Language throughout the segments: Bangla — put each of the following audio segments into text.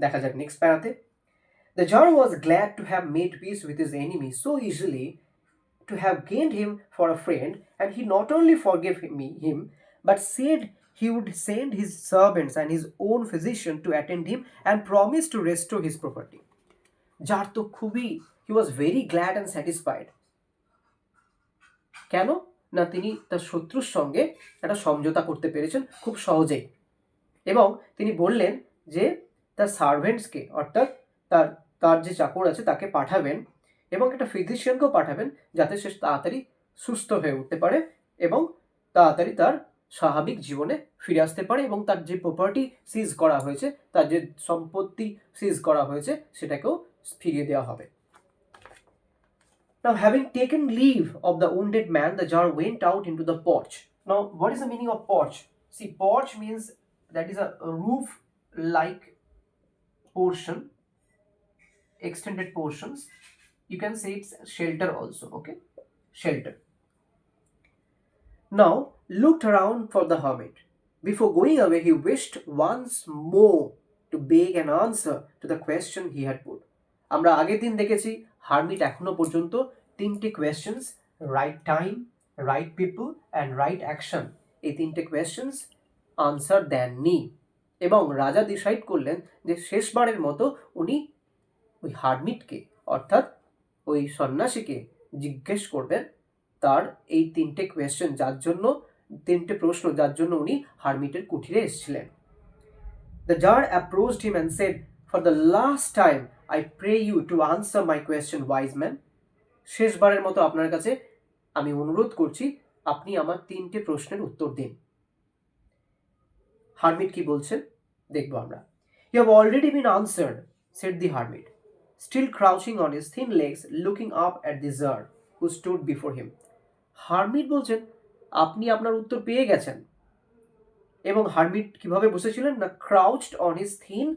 দেখা যাক next প্যারাতে। The Jar was glad to have made peace with his enemy so easily, to have gained him for a friend, and he not only forgave him, but said he would send his servants and his own physician to attend him and promised to restore his property. Jar তো খুবই, he was very glad and satisfied. কেন না তিনি তার শত্রুর সঙ্গে একটা সমঝোতা করতে পেরেছেন খুব সহজেই, এবং তিনি বললেন যে তার সার্ভেন্টসকে অর্থাৎ তার তার যে চাকর আছে তাকে পাঠাবেন এবং একটা ফিজিশিয়ানকেও পাঠাবেন যাতে সে তাড়াতাড়ি সুস্থ হয়ে উঠতে পারে এবং তাড়াতাড়ি তার স্বাভাবিক জীবনে ফিরে আসতে পারে এবং তার যে প্রপার্টি সিজ করা হয়েছে, তার যে সম্পত্তি সিজ করা হয়েছে সেটাকেও ফিরিয়ে দেওয়া হবে। Now, having taken leave of the wounded man, the jar went out into the porch. Now, what is the meaning of porch? See, porch means that is a roof-like portion, extended portions. You can say it's shelter also, okay? Shelter. Now, looked around for the hermit. Before going away, he wished once more to beg an answer to the question he had put. আমরা আগের দিন দেখেছি হারমিট এখনো পর্যন্ত তিনটে questions, right time, right people and right action, এই তিনটে কোয়েশ্চেন্স আনসার দেননি এবং রাজা ডিসাইড করলেন যে শেষবারের মতো উনি ওই হারমিটকে অর্থাৎ ওই সন্ন্যাসীকে জিজ্ঞেস করবেন তার এই তিনটে কোয়েশ্চেন, যার জন্য তিনটে প্রশ্ন যার জন্য উনি হারমিটের কুঠিরে এসেছিলেন। The jar approached him and said, "For the last time, I pray you to answer my question, wise man." শেষবারের মতো আপনার কাছে আমি অনুরোধ করছি, আপনি আমার তিনটে প্রশ্নের উত্তর দিন। হারমিট কি বলছেন দেখবো আমরা। "You have already been answered," said the hermit, still crouching on his thin legs, looking up at the jar who stood before him. Hermit বলছেন আপনি আপনার উত্তর পেয়ে গেছেন। এবং হারমিট কিভাবে বসেছিলেন না, ক্রাউচড on his thin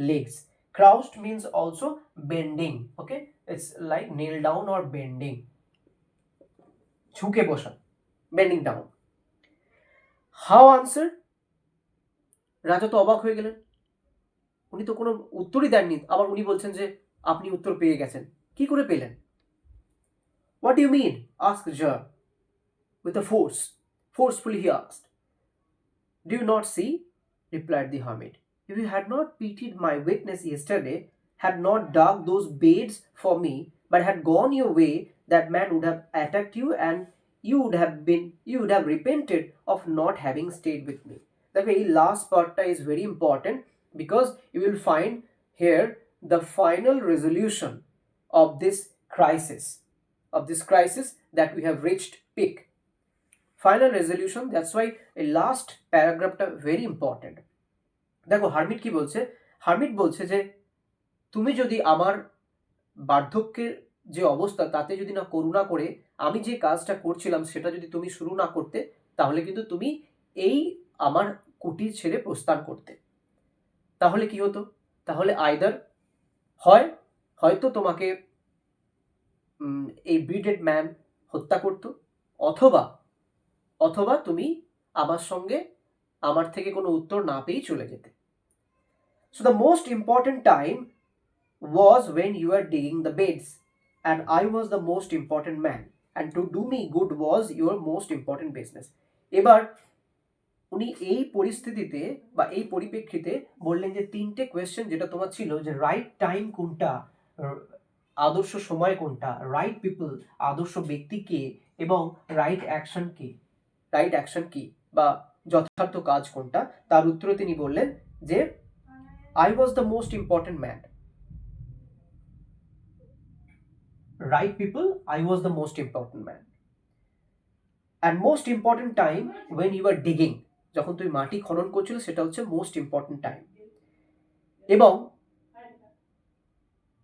legs. ক্রাউচড means also bending, okay, it's like nail down or bending, ঝুঁকে বসা, বেন্ডিং ডাউন। How answer? রাজা তো অবাক হয়ে গেলেন, উনি তো কোনো উত্তরই দেননি, আবার উনি বলছেন যে আপনি উত্তর পেয়ে গেছেন, কি করে পেলেন? What you mean? Asked jar with a forcefully he asked. "Do you not see?" replied the hermit. "If you had not pitied my weakness yesterday, had not dug those beds for me, but had gone your way, that man would have attacked you and you would have repented of not having stayed with me." The very last part is very important because you will find here the final resolution of this crisis that we have reached peak. Final resolution, that's why এই লাস্ট প্যারাগ্রাফটা ভেরি ইম্পর্টেন্ট। দেখো হারমিট কি বলছে, হারমিট বলছে যে তুমি যদি আমার বার্ধক্যের যে অবস্থা তাতে যদি না করুণা করে আমি যে কাজটা করছিলাম সেটা যদি তুমি শুরু না করতে, তাহলে কিন্তু তুমি এই আমার কুটির ছেড়ে প্রস্থান করতে। তাহলে কি হতো? তাহলে আইদার হয়তো তোমাকে এই বিডেড ম্যান হত্যা করতো, অথবা তুমি আমার সঙ্গে আমার থেকে কোনো উত্তর না পেয়েই চলে যেতে। So the most important time was when you were digging the beds and I was the most important man, and to do me good was your most important business. এবার উনি এই পরিস্থিতিতে বা এই পরিপ্রেক্ষিতে বললেন যে তিনটে কোয়েশ্চেন যেটা তোমার ছিল, যে রাইট টাইম কোনটা, আদর্শ সময় কোনটা, রাইট পিপল আদর্শ ব্যক্তি কে, এবং রাইট অ্যাকশন কি বা যথার্থ কাজ কোনটা, তার উত্তরে তিনি বললেন যে I was the most important man. Right people, I was the most important man. And most important time when you were digging, যখন তুমি মাটি খনন করছিলে সেটা হচ্ছে মোস্ট ইম্পর্টেন্ট টাইম। এবং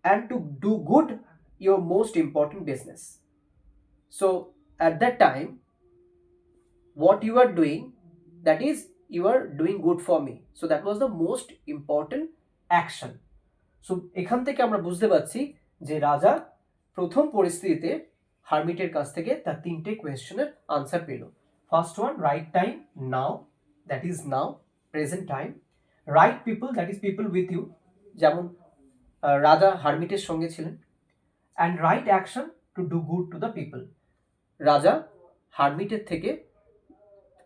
and to do good your most important business. So at that time what you are doing, that is you are doing good for me, so that was the most important action. So এখান থেকে আমরা বুঝতে পারছি যে রাজা প্রথম পরিস্থিতিতে হারমিটের কাছ থেকে তার তিনটে কোয়েশ্চেনের আনসার পেল। First one, right time, now, that is now, present time. Right people, that is people with you, যেমন রাজা হারমিটের সঙ্গে ছিলেন। And right action to do good to the people. রাজা হারমিটের থেকে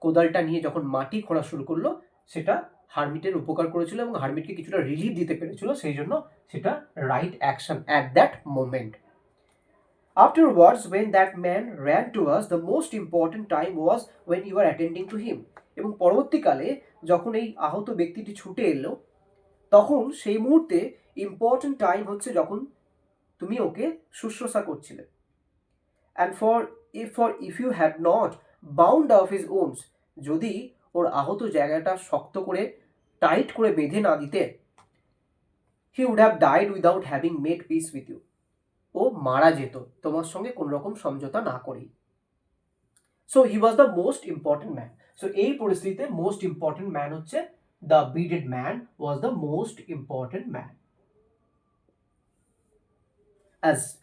কোদালটা নিয়ে যখন মাটি খোঁড়া শুরু করলো, সেটা হারমিটের উপকার করেছিল এবং হারমিটকে কিছুটা রিলিফ দিতে পেরেছিল, সেই জন্য সেটা right action at that moment. Afterwards, when that man ran to us, the most important time was when you were attending to him. এবং পরবর্তীকালে যখন এই আহত ব্যক্তিটি ছুটে এলো, তখন সেই মুহূর্তে ইম্পর্টেন্ট টাইম হচ্ছে যখন তুমি ওকে শুশ্রূষা করছিলে। And if you had not bound off his wounds, যদি ওর আহত জায়গাটা শক্ত করে টাইট করে বেঁধে না দিতে, he would have died without having made peace with you. ও মারা যেত তোমার সঙ্গে কোন রকম সমঝোতা না করেই। So he was the most important man. So এই পরিস্থিতিতে মোস্ট ইম্পর্টেন্ট ম্যান হচ্ছে the bearded man was the most important man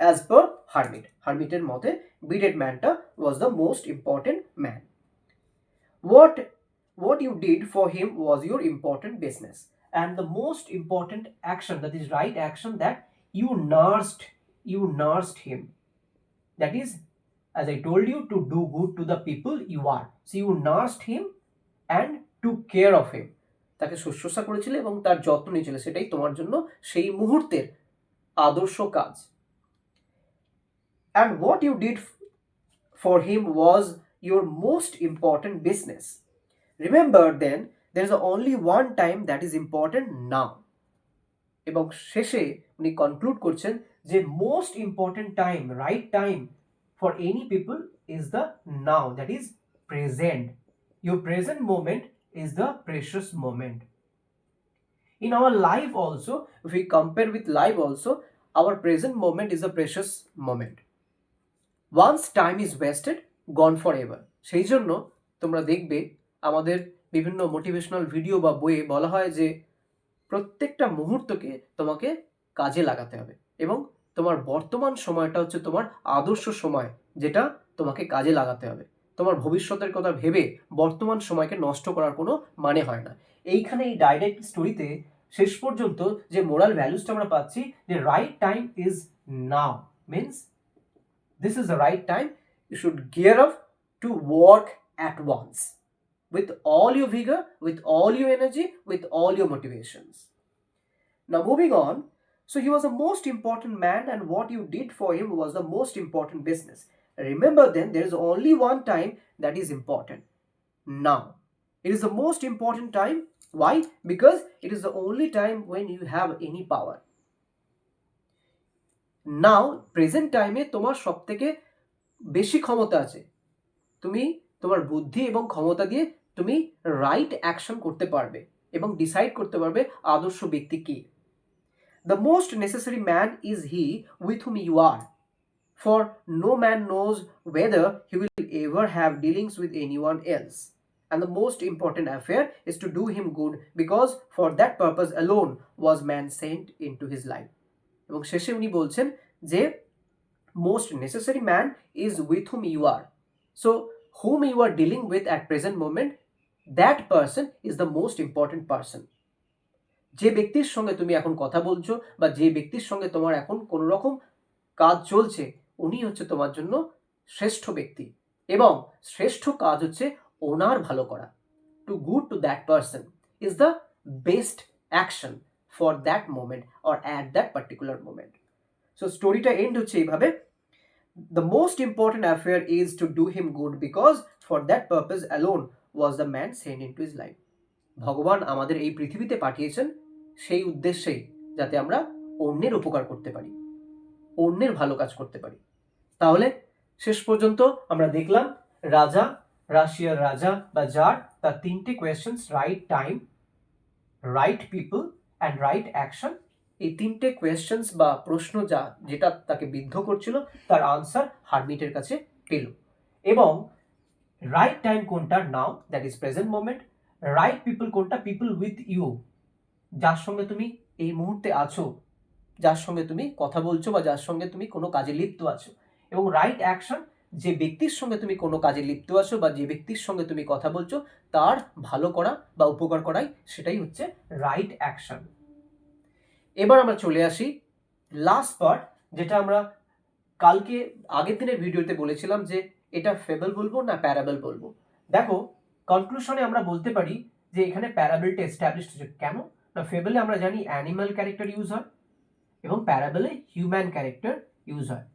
as per হারমিটের মতে বিডেড ম্যানটা was the most important man. what you did for him was your important business, and the most important action, that is right action, that you nursed him, that is, as I told you, to do good to the people you are. So you nursed him and took care of him. তাকে শুশ্রূষা করেছিলে এবং তার যত্ন নিয়েছিলে, সেটাই তোমার জন্য সেই মুহূর্তের আদর্শ কাজ। And what you did for him was your most important business. Remember then, there is only one time that is important now. এবং শেষে উনি কনক্লুড করছেন যে most important time, right time for any people is the now, that is present. Your present moment is the precious moment. In our life also, if we compare with life also, our present moment is a precious moment. Once time is wasted, gone forever. সেই জন্য তোমরা দেখবে আমাদের বিভিন্ন মোটিভেশনাল ভিডিও বা বইয়ে বলা হয় যে প্রত্যেকটা মুহূর্তকে তোমাকে কাজে লাগাতে হবে এবং তোমার বর্তমান সময়টা হচ্ছে তোমার আদর্শ সময়, যেটা তোমাকে কাজে লাগাতে হবে। তোমার ভবিষ্যতের কথা ভেবে বর্তমান সময়কে নষ্ট করার কোনো মানে হয় না। এইখানে এই ডাইরেক্ট স্টোরিতে শেষ পর্যন্ত যে মোরাল ভ্যালুসটা আমরা পাচ্ছি, যে right time is now, means this is the right time. You should gear up to work at once with all your vigor, with all your energy, with all your motivations. Now moving on, so he was the most important man, and what you did for him was the most important business. Remember then, there is only one time that is important. Now. It is the most important time. Why? Because it is the only time when you have any power. Now present টাইমে তোমার সব থেকে বেশি ক্ষমতা আছে, তুমি তোমার বুদ্ধি এবং ক্ষমতা দিয়ে তুমি রাইট অ্যাকশন করতে পারবে এবং ডিসাইড করতে পারবে আদর্শ ব্যক্তি কি। The most necessary man is he with whom you are, for no man knows whether he will ever have dealings with anyone else, and the most important affair is to do him good, because for that purpose alone was man sent into his life. এবং শেষে উনি বলছেন যে most necessary man is with whom you are, so whom you are dealing with at present moment, that person is the most important person. যে ব্যক্তির সঙ্গে তুমি এখন কথা বলছো বা যে ব্যক্তির সঙ্গে তোমার এখন কোনো রকম কাজ চলছে, উনি হচ্ছে তোমার জন্য শ্রেষ্ঠ ব্যক্তি এবং শ্রেষ্ঠ কাজ হচ্ছে ওনার ভালো করা। To good to that person is the best action for that moment or at that particular moment. So স্টোরিটা এন্ড হচ্ছে এইভাবে, the most important affair is to do him good, because for that purpose alone was the man sent into his life. ভগবান আমাদের এই পৃথিবীতে পাঠিয়েছেন সেই উদ্দেশ্যেই, যাতে আমরা অন্যের উপকার করতে পারি, অন্যের ভালো কাজ করতে পারি। তাহলে শেষ পর্যন্ত আমরা দেখলাম রাশিয়ার রাজা বা জার, তার তিনটে questions, right time, right people and right action, এই তিনটে কোয়েশ্চেন্স বা প্রশ্ন যেটা তাকে বিদ্ধ করছিল, তার আনসার হারমিটের কাছে পেল। এবং রাইট টাইম কোনটা, now, that is present moment. Right people কোনটা, পিপল উইথ ইউ, যার সঙ্গে তুমি এই মুহূর্তে আছো, যার সঙ্গে তুমি কথা বলছো বা যার সঙ্গে তুমি কোনো কাজে লিপ্ত আছো। এবং রাইট অ্যাকশন, যে ব্যক্তির সঙ্গে তুমি কোনো কাজে লিপ্ত আছো বা যে ব্যক্তির সঙ্গে তুমি কথা বলছো, তার ভালো করা বা উপকার করাই সেটাই হচ্ছে রাইট অ্যাকশন। এবার আমরা চলে আসি লাস্ট পার্ট, যেটা আমরা কালকে আগের দিনের ভিডিওতে বলেছিলাম যে এটা ফেবল বলবো না প্যারাবল বলবো। দেখো, কনক্লুশনে আমরা বলতে পারি যে এখানে প্যারাবলটা এস্টাবলিশড হচ্ছে। কেন না, ফেবলে আমরা জানি অ্যানিমাল ক্যারেক্টার ইউজ হয় এবং প্যারাবলে হিউম্যান ক্যারেক্টার ইউজ হয়।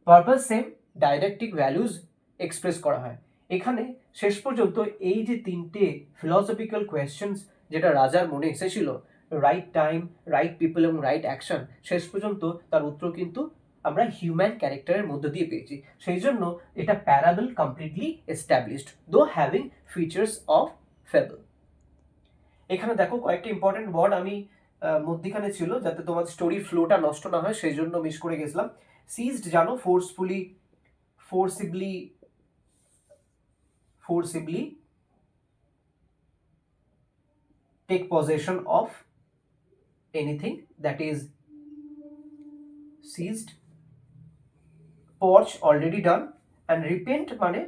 পারপাস সেম, ডাইরেক্টিক ভ্যালুজ এক্সপ্রেস করা হয়। এখানে শেষ পর্যন্ত এই যে তিনটে ফিলসফিক্যাল কোয়েশ্চেন্স যেটা রাজার মনে এসেছিল, রাইট টাইম, রাইট পিপল এবং রাইট অ্যাকশন, শেষ পর্যন্ত তার উত্তর কিন্তু আমরা হিউম্যান ক্যারেক্টারের মধ্য দিয়ে পেয়েছি। সেই জন্য এটা প্যারাবল কমপ্লিটলি এস্টাবলিশড, দো হ্যাভিং ফিচার্স অফ ফেবল। এখানে দেখো কয়েকটা ইম্পর্টেন্ট ওয়ার্ড আমি মধ্যিখানে ছিল যাতে তোমার স্টোরি ফ্লোটা নষ্ট না হয়, সেই জন্য মিস করে গেছিলাম। সিজড জানো, forcibly take possession of anything that is seized. Porch already done, and repent মানে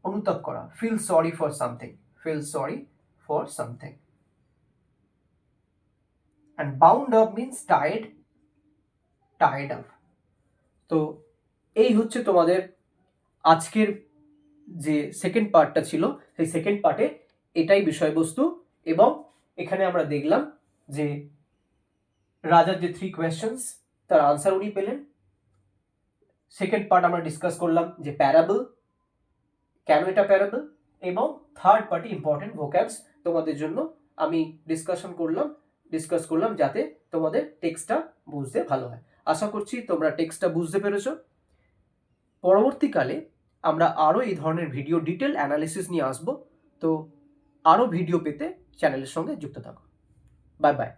অনুতাপ করা, feel sorry for something, and bound up means tied up. তো এই হচ্ছে তোমাদের আজকের যে সেকেন্ড পার্টটা ছিল, সেই সেকেন্ড পার্টে এটাই বিষয়বস্তু। এবং এখানে আমরা দেখলাম যে রাজার যে 3 কোয়েশ্চেন্স তার আনসার উনি পেলেন। সেকেন্ড পার্ট আমরা ডিসকাস করলাম যে প্যারাবল, কেন এটা প্যারাবল, এবং থার্ড পার্টি ইম্পর্টেন্ট ভোক্যাবস তোমাদের জন্য আমি ডিসকাস করলাম যাতে তোমাদের টেক্সটটা বুঝতে ভালো হয়। আশা করছি তোমরা টেক্সটটা বুঝতে পেরেছো। পরবর্তীকালে আমরা আরও এই ধরনের ভিডিও ডিটেল অ্যানালিসিস নিয়ে আসবো। তো আরও ভিডিও পেতে চ্যানেলের সঙ্গে যুক্ত থাকো। Bye bye.